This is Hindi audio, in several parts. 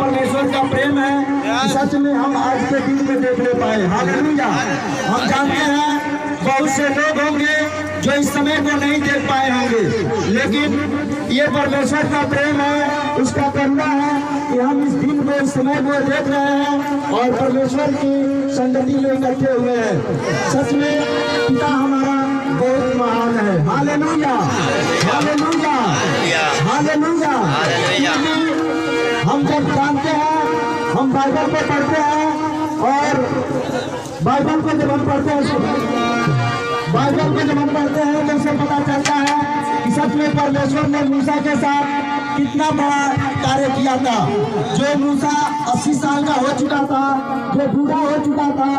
परमेश्वर का प्रेम है कि सच में हम आज के दिन में देखने पाए। हालेलुया। हम जानते हैं बहुत से लोग होंगे जो इस समय को नहीं देख पाए होंगे, लेकिन ये परमेश्वर का प्रेम है, उसका करुणा है कि हम इस दिन को, इस समय को देख रहे हैं और परमेश्वर की संगति में इकट्ठे हुए हैं। सच में पिता हमारा बहुत महान है। Hallelujah, hallelujah, hallelujah. हम जब जानते हैं, हम बाइबल को पढ़ते हैं और बाइबल को जब हम पढ़ते हैं, बाइबल को जब हम पढ़ते हैं तो उससे पता चलता है कि सच में परमेश्वर ने मूसा के साथ कितना बड़ा कार्य किया था। जो मूसा 80 साल का हो चुका था, जो बूढ़ा हो चुका था,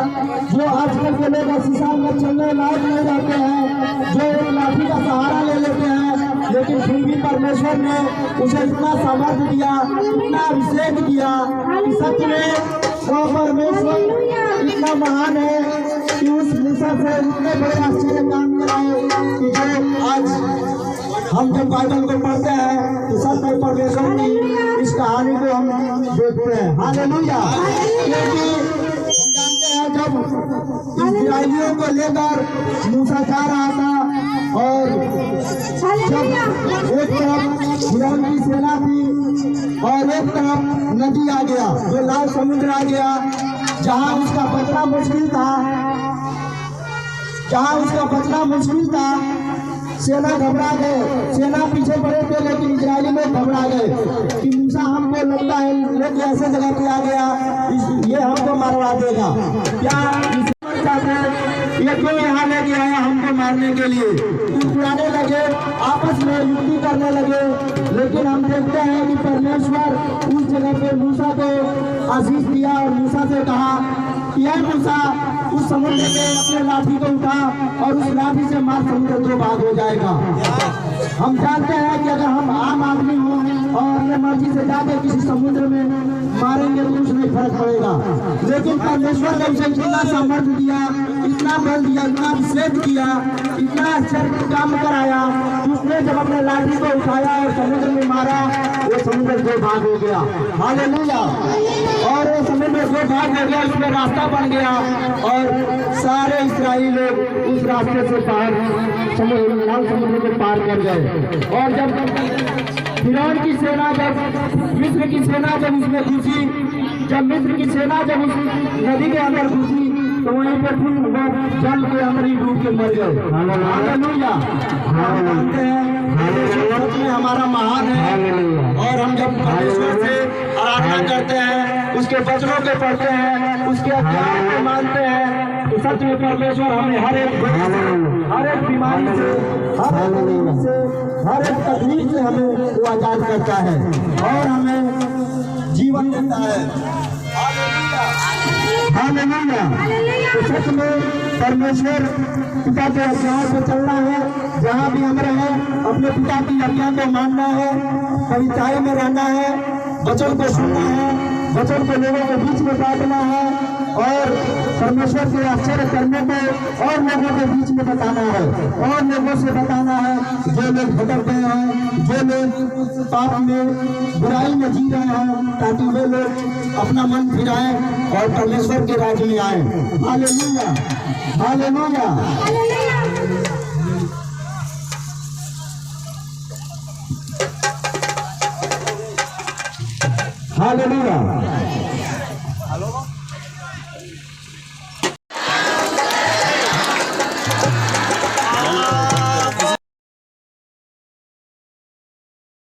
जो आजकल के लोग 80 साल में चलने लायक नहीं रहते हैं, जो एक लाठी का सहारा ले लेते हैं, लेकिन फिर भी परमेश्वर ने उसे इतना सामर्थ्य दिया, इतना अभिषेक दिया कि सच में वो परमेश्वर इतना महान है कि उस मूसा से इतने बड़े आश्चर्य काम कराए कि जो आज हम जब बाइबल को पढ़ते हैं तो सच में परमेश्वर की इस कहानी को हम देखते हैं। हालेलुया। क्योंकि हम जानते हैं जब इस्राएलियों को लेकर मूसा जा रहा था और जब एक तरफ फिरौन की सेना थी और एक तरफ नदी आ गया, जो लाल समुद्र आ गया, जहाँ उसका बचना मुश्किल था, जहाँ उसका बचना मुश्किल था, सेना घबरा गए, सेना पीछे पड़े थे, लेकिन इजरायली लोग घबरा गए कि मूसा हमको लगता है लोग ऐसे जगह पे आ गया, ये हमको मारवा देगा, क्या ये क्यों यहाँ लेके आया हमको मारने के लिए। कुड़कुड़ाने लगे, आपस में युक्ति करने लगे, लेकिन हम देखते हैं कि परमेश्वर उस जगह पे मूसा को आशीष दिया और मूसा से कहा कि हे मूसा, उस समुद्र में अपने लाठी को उठा और उस लाठी से मार समुद्र 2 भाग हो जाएगा। हम जानते हैं कि अगर हम आम आदमी हों और अपने मर्जी से जाके किसी समुद्र में मारेंगे तो कुछ नहीं फर्क पड़ेगा, लेकिन परमेश्वर ने उसे इतना सामर्थ्य दिया, इतना बल दिया, इतना अभिषेक किया, इतना आश्चर्य काम कराया कि उसने जब अपने लाठी को उठाया और समुद्र में मारा, वो समुद्र 2 भाग हो गया। हालेलुया। और वो समुद्र 2 भाग हो गया, उसमें रास्ता बन गया और सारे इस्राएली लोग उस रास्ते से पार लाल समुद्र को पार कर गए। और जब फिरौन की सेना, जब मिस्र की सेना जब उसमें घुसी, जब मिस्र की सेना जब उस नदी के अंदर घुसी, तो वहीं पर फिर वो जल के अंदर ही डूब के मर गए। हालेलुया। हम मानते हैं परमेश्वर सच में हमारा महान है और हम जब परमेश्वर से आराधना करते हैं, उसके वचनों को पढ़ते हैं, उसके अध्याय को मानते हैं, तो सच में परमेश्वर हमें हर एक बीमारी से, हर एक तकलीफ से, हर एक तकलीफ से हमें वो आजाद करता है और हमें जीवन देता है। हालेलुया। तो सच में परमेश्वर पिता के आज्ञाओं से चलना है, जहाँ भी हम रहे अपने पिता की आज्ञा को मानना है, पवित्रता में रहना है, वचन को सुनना है, वचन को लोगों के बीच में बांटना है और परमेश्वर के आश्चर्य करने को और लोगों के बीच में बताना है और लोगों से बताना है जो लोग भटक गए हैं, जो लोग पाप में, बुराई में जी रहे हैं, ताकि वे लोग अपना मन फिराएं और परमेश्वर के राज्य में आए। Hallelujah, hallelujah. हालेलुया।